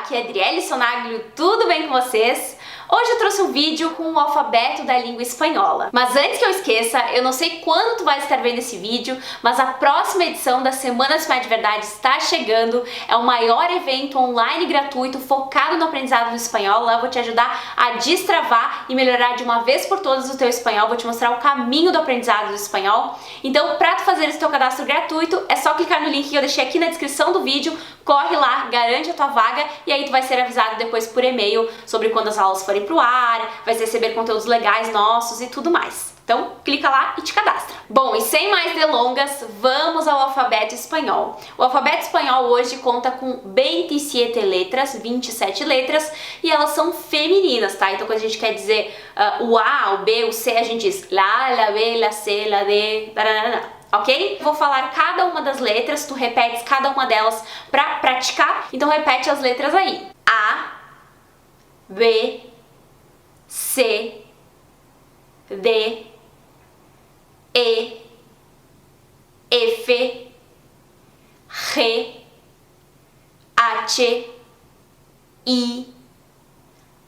aqui é Adriele Sonaglio, tudo bem com vocês? Hoje eu trouxe um vídeo com o alfabeto da língua espanhola. Mas antes que eu esqueça, eu não sei quando tu vai estar vendo esse vídeo, mas a próxima edição da Semana Espanhola de Verdade está chegando. É o maior evento online gratuito focado no aprendizado do espanhol. Lá eu vou te ajudar a destravar e melhorar de uma vez por todas o teu espanhol. Vou te mostrar o caminho do aprendizado do espanhol. Então, para tu fazer esse teu cadastro gratuito, é só clicar no link que eu deixei aqui na descrição do vídeo. Corre lá, garante a tua vaga e aí tu vai ser avisado depois por e-mail sobre quando as aulas forem pro ar, vai receber conteúdos legais nossos e tudo mais. Então, clica lá e te cadastra. Bom, e sem mais delongas, vamos ao alfabeto espanhol. O alfabeto espanhol hoje conta com 27 letras, e elas são femininas, tá? Então, quando a gente quer dizer o A, o B, o C, a gente diz la, la, B, la, C, la, D, taranana. Ok? Vou falar cada uma das letras, tu repetes cada uma delas pra praticar. Então repete as letras aí. A, B, C, D, E, F, G, H, I,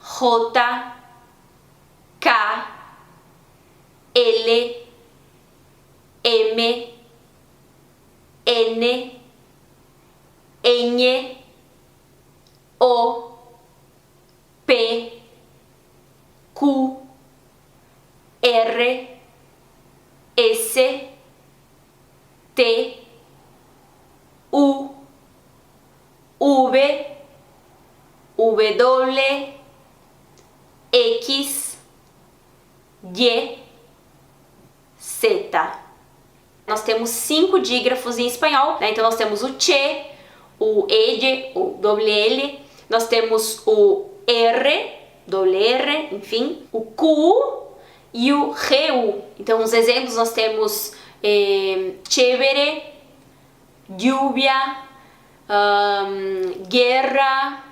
J, K, L, M, N, Ñ, O, P, Q, R, S, T, U, V, W, X, Y, Z. Nós temos 5 dígrafos em espanhol, né? Então nós temos o che, o ed, o WL, nós temos o R, WR, enfim, o Q e o GU. Então os exemplos nós temos chévere, lluvia, guerra,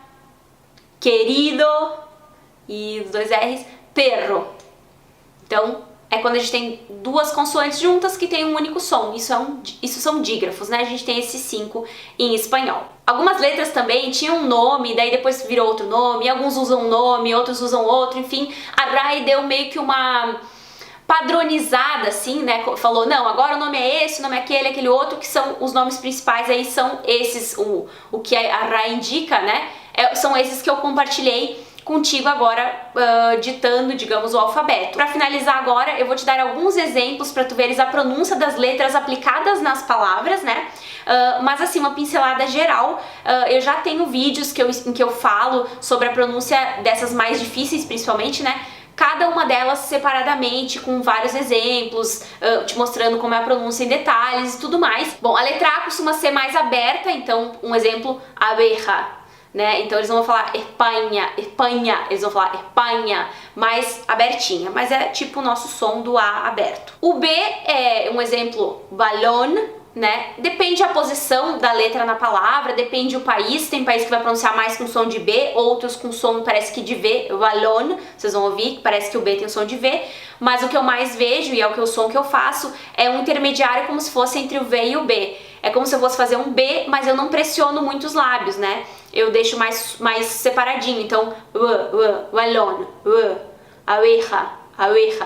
querido e os 2 R's, perro. Então é quando a gente tem 2 consoantes juntas que tem um único som. Isso são dígrafos, né? A gente tem esses 5 em espanhol. Algumas letras também tinham um nome, daí depois virou outro nome, alguns usam um nome, outros usam outro, enfim. A RAI deu meio que uma padronizada, assim, né? Falou, não, agora o nome é esse, o nome é aquele outro, que são os nomes principais, aí são esses, o que a RAI indica, né? São esses que eu compartilhei contigo agora, ditando, digamos, o alfabeto. Para finalizar agora, eu vou te dar alguns exemplos para tu veres a pronúncia das letras aplicadas nas palavras, né? Mas assim, uma pincelada geral, eu já tenho vídeos em que eu falo sobre a pronúncia dessas mais difíceis, principalmente, né? Cada uma delas separadamente, com vários exemplos, te mostrando como é a pronúncia em detalhes e tudo mais. Bom, a letra A costuma ser mais aberta, então um exemplo, abeja. Né? Então eles não vão falar Espanha, eles vão falar Espanha, mais abertinha, mas é tipo o nosso som do A aberto. O B é um exemplo, balón, né? Depende a posição da letra na palavra, depende o país, tem país que vai pronunciar mais com som de B, outros com som parece que de V, balón, vocês vão ouvir que parece que o B tem o som de V, mas o que eu mais vejo, e é o som que eu faço, é um intermediário como se fosse entre o V e o B. É como se eu fosse fazer um B, mas eu não pressiono muito os lábios, né? Eu deixo mais separadinho, então balón, abeja,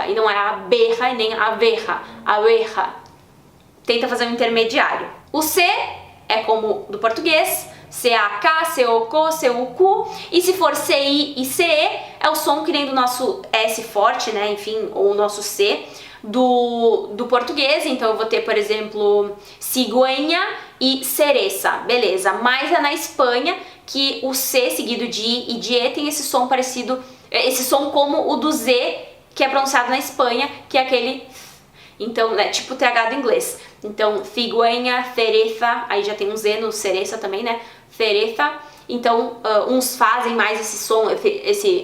e não é abeja e nem abeja, abeja. Tenta fazer um intermediário. O C é como do português, C-A-K, C-O-K, C-U-Q, e se for C-I e C-E, é o som que nem do nosso S forte, né, enfim, ou o nosso C, do português. Então eu vou ter, por exemplo, cigüeña e cereza, beleza, mas é na Espanha que o C seguido de I e de E tem esse som parecido, esse som como o do Z, que é pronunciado na Espanha, que é aquele, então, né, tipo TH do inglês. Então, cigüeña, cereza, aí já tem um Z no cereza também, né, cereza. Então, uns fazem mais esse som,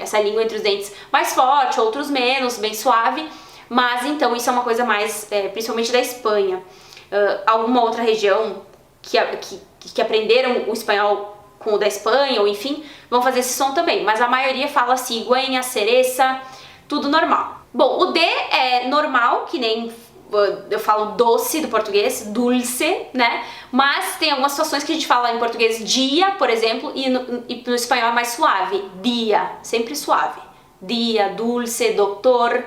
essa língua entre os dentes mais forte, outros menos, bem suave. Mas então isso é uma coisa mais, principalmente da Espanha. Alguma outra região que aprenderam o espanhol com o da Espanha, ou enfim, vão fazer esse som também. Mas a maioria fala cigüeña, cereza, tudo normal. Bom, o D é normal, que nem eu falo doce do português, dulce, né? Mas tem algumas situações que a gente fala em português dia, por exemplo, e no espanhol é mais suave. Dia, sempre suave. Dia, dulce, doutor,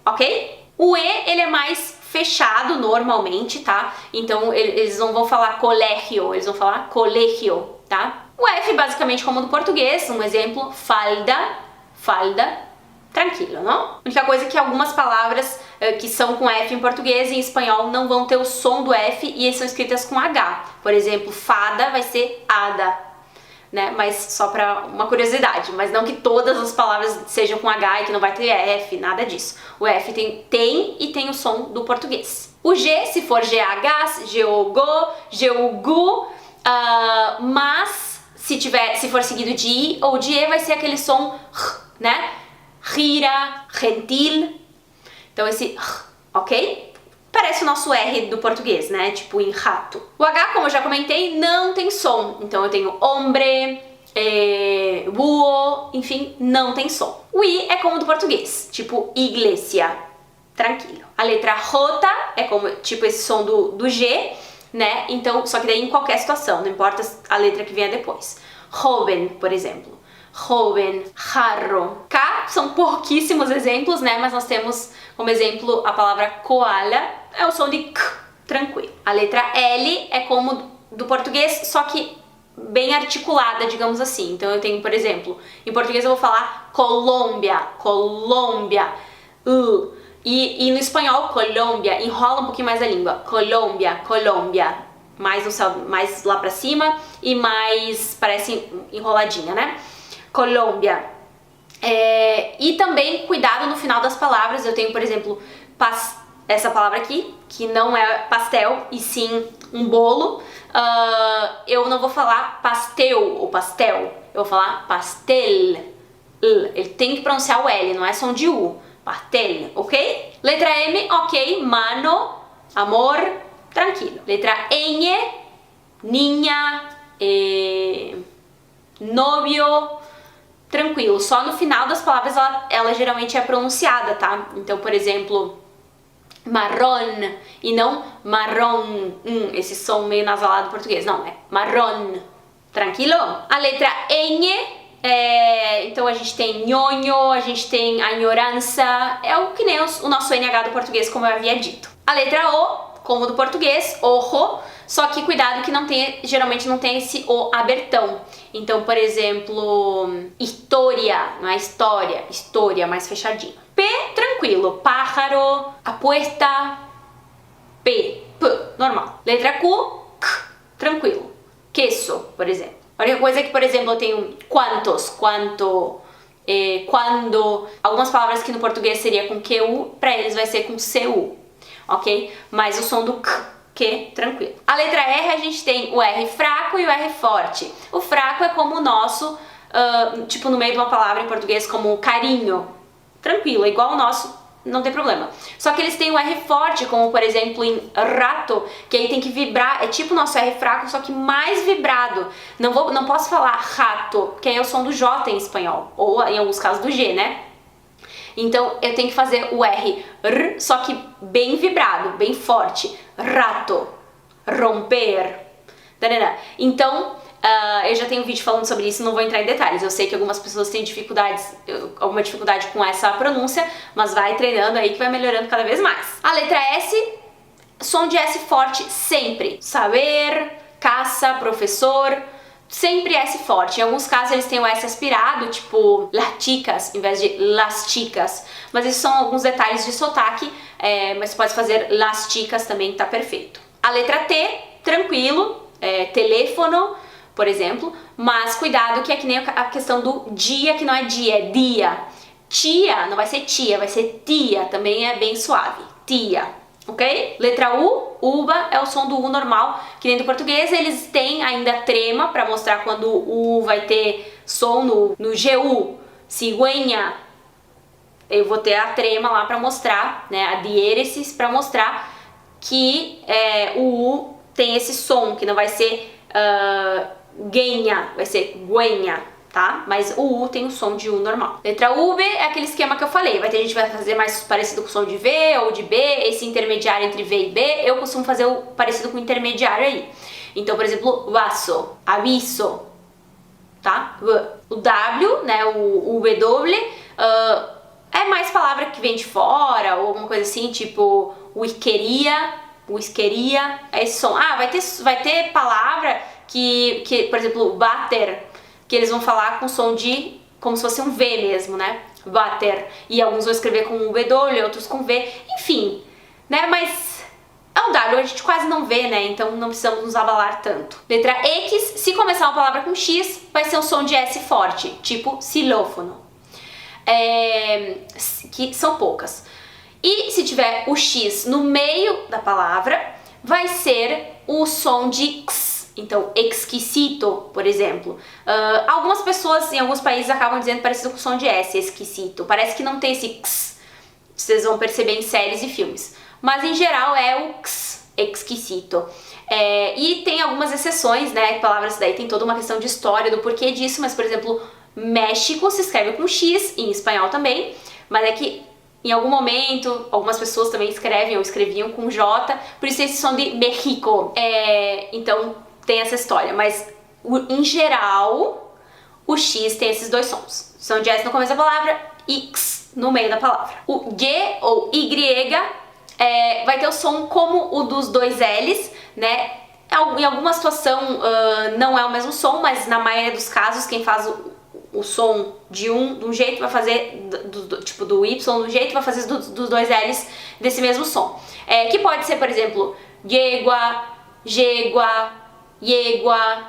ok? O E, ele é mais fechado normalmente, tá? Então eles não vão falar colegio, eles vão falar colegio, tá? O F, basicamente como do português, um exemplo, falda, falda, tranquilo, não? A única coisa é que algumas palavras que são com F em português e em espanhol não vão ter o som do F e são escritas com H. Por exemplo, fada vai ser ada, né? Mas só pra uma curiosidade, mas não que todas as palavras sejam com H e que não vai ter F, nada disso. O F tem e tem o som do português. O G, se for GH, GOGO, GUGU, mas se for seguido de I ou de E, vai ser aquele som R, né? Gira, gentil. Então esse R, ok? Parece o nosso R do português, né? Tipo em rato. O H, como eu já comentei, não tem som. Então eu tenho hombre, búho, enfim, não tem som. O I é como do português, tipo iglesia, tranquilo. A letra J é como, tipo esse som do G, né? Então, só que daí em qualquer situação, não importa a letra que venha depois. Joven, por exemplo. Joven, jarro. K são pouquíssimos exemplos, né? Mas nós temos como exemplo a palavra koala, é o som de K, tranquilo. A letra L é como do português, só que bem articulada, digamos assim. Então eu tenho, por exemplo, em português eu vou falar Colômbia, Colômbia, e no espanhol, Colômbia, enrola um pouquinho mais a língua. Colômbia, Colômbia, mais lá pra cima e mais parece enroladinha, né? Colômbia. E também cuidado no final das palavras. Eu tenho, por exemplo, essa palavra aqui, que não é pastel, e sim um bolo. Eu não vou falar pastel ou pastel, eu vou falar pastel. Ele tem que pronunciar o L, não é som de U. Pastel, ok? Letra M, ok, mano, amor, tranquilo. Letra N, niña, novio, tranquilo. Só no final das palavras ela geralmente é pronunciada, tá? Então, por exemplo, marrom e não marrom, esse som meio nasalado do português. Não, é marrom, tranquilo? A letra N, então a gente tem nhonho, a gente tem añorança, é o que nem o nosso NH do português, como eu havia dito. A letra O, como do português, ojo, só que cuidado que geralmente não tem esse O abertão. Então, por exemplo, história, não é história, história, mais fechadinho. P, tranquilo, pájaro, apuesta, P, normal. Letra Q, K, tranquilo. Queso, por exemplo. A única coisa é que, por exemplo, eu tenho quantos, quanto, quando. Algumas palavras que no português seria com QU, pra eles vai ser com CU, ok? Mas o som do K, que, tranquilo. A letra R, a gente tem o R fraco e o R forte. O fraco é como o nosso, tipo no meio de uma palavra em português, como carinho. Tranquilo, é igual o nosso, não tem problema. Só que eles têm o R forte, como por exemplo em rato, que aí tem que vibrar, é tipo o nosso R fraco, só que mais vibrado. Não posso falar rato, que aí é o som do J em espanhol, ou em alguns casos do G, né? Então eu tenho que fazer o R, só que bem vibrado, bem forte. Rato, romper. Então, eu já tenho um vídeo falando sobre isso, não vou entrar em detalhes. Eu sei que algumas pessoas têm alguma dificuldade com essa pronúncia, mas vai treinando aí que vai melhorando cada vez mais. A letra S, som de S forte sempre. Saber, caça, professor, sempre S forte. Em alguns casos eles têm o S aspirado, tipo las chicas, em vez de las chicas. Mas esses são alguns detalhes de sotaque, mas pode fazer las chicas também, tá perfeito. A letra T, tranquilo, telefone, por exemplo, mas cuidado que é que nem a questão do dia, que não é dia, é dia. Tia, não vai ser tia, vai ser tia, também é bem suave, tia, ok? Letra U, uva, é o som do U normal, que nem do português, eles têm ainda trema para mostrar quando o U vai ter som no GU, cigüeña, eu vou ter a trema lá para mostrar, né, a diéresis para mostrar que o U tem esse som, que não vai ser guenha, vai ser guenha, tá? Mas o U tem o som de U normal. Letra U, B é aquele esquema que eu falei. Vai ter gente que vai fazer mais parecido com o som de V ou de B, esse intermediário entre V e B. Eu costumo fazer o parecido com o intermediário aí. Então, por exemplo, vaso, aviso, tá? O W, né, o W, é mais palavra que vem de fora ou alguma coisa assim, tipo whiskeria, é esse som. Ah, vai ter palavra que, por exemplo, bater, que eles vão falar com som de, como se fosse um V mesmo, né? Bater. E alguns vão escrever com W, outros com V, enfim, né? Mas é o W, a gente quase não vê, né? Então não precisamos nos abalar tanto. Letra X, se começar uma palavra com X, vai ser um som de S forte, tipo xilófono. Que são poucas. E se tiver o X no meio da palavra, vai ser o som de X. Então, exquisito, por exemplo. Algumas pessoas em alguns países acabam dizendo parecido com o som de S, exquisito. Parece que não tem esse X. Vocês vão perceber em séries e filmes. Mas em geral é o X, exquisito. E tem algumas exceções, né? Palavras daí tem toda uma questão de história do porquê disso, mas por exemplo, México se escreve com X, em espanhol também, mas é que em algum momento algumas pessoas também escrevem ou escreviam com J, por isso tem esse som de México. Então tem essa história, mas em geral o X tem esses dois sons. Som de S no começo da palavra e X no meio da palavra. O G ou Y vai ter o som como o dos dois L's, né? Em alguma situação não é o mesmo som, mas na maioria dos casos quem faz o som de um jeito vai fazer tipo do Y de um jeito, vai fazer dos dois L's desse mesmo som. Que pode ser, por exemplo, yegua, jegua, yegua,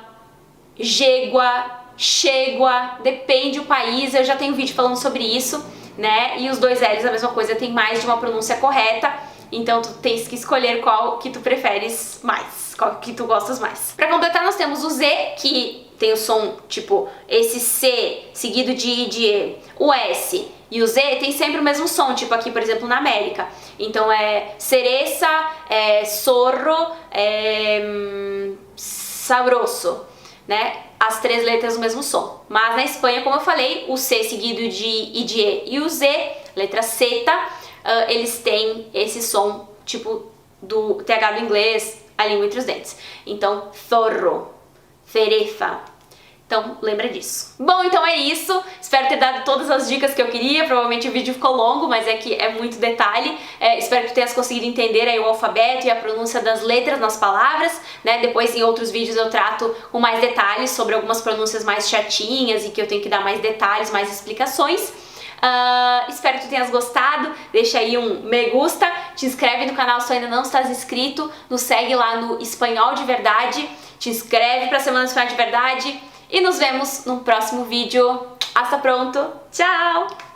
jegua, chegua, depende do país, eu já tenho vídeo falando sobre isso, né? E os dois L's a mesma coisa, tem mais de uma pronúncia correta, então tu tens que escolher qual que tu preferes mais, qual que tu gostas mais. Pra completar nós temos o Z, que tem o som tipo esse C seguido de I, de E, o S e o Z tem sempre o mesmo som, tipo aqui por exemplo na América. Então é cereça, zorro, sabroso, né? As três letras do mesmo som. Mas na Espanha, como eu falei, o C seguido de I, de E e o Z, letra Z, eles têm esse som tipo do TH do inglês, a língua entre os dentes. Então, zorro, cereza. Então, lembra disso. Bom, então é isso. Espero ter dado todas as dicas que eu queria. Provavelmente o vídeo ficou longo, mas é que é muito detalhe. Espero que tu tenhas conseguido entender aí o alfabeto e a pronúncia das letras nas palavras, né? Depois, em outros vídeos, eu trato com mais detalhes sobre algumas pronúncias mais chatinhas e que eu tenho que dar mais detalhes, mais explicações. Espero que tu tenhas gostado. Deixa aí um me gusta, te inscreve no canal se tu ainda não estás inscrito, nos segue lá no Espanhol de Verdade, te inscreve para a Semana Espanhol de Verdade e nos vemos no próximo vídeo. Hasta pronto, tchau!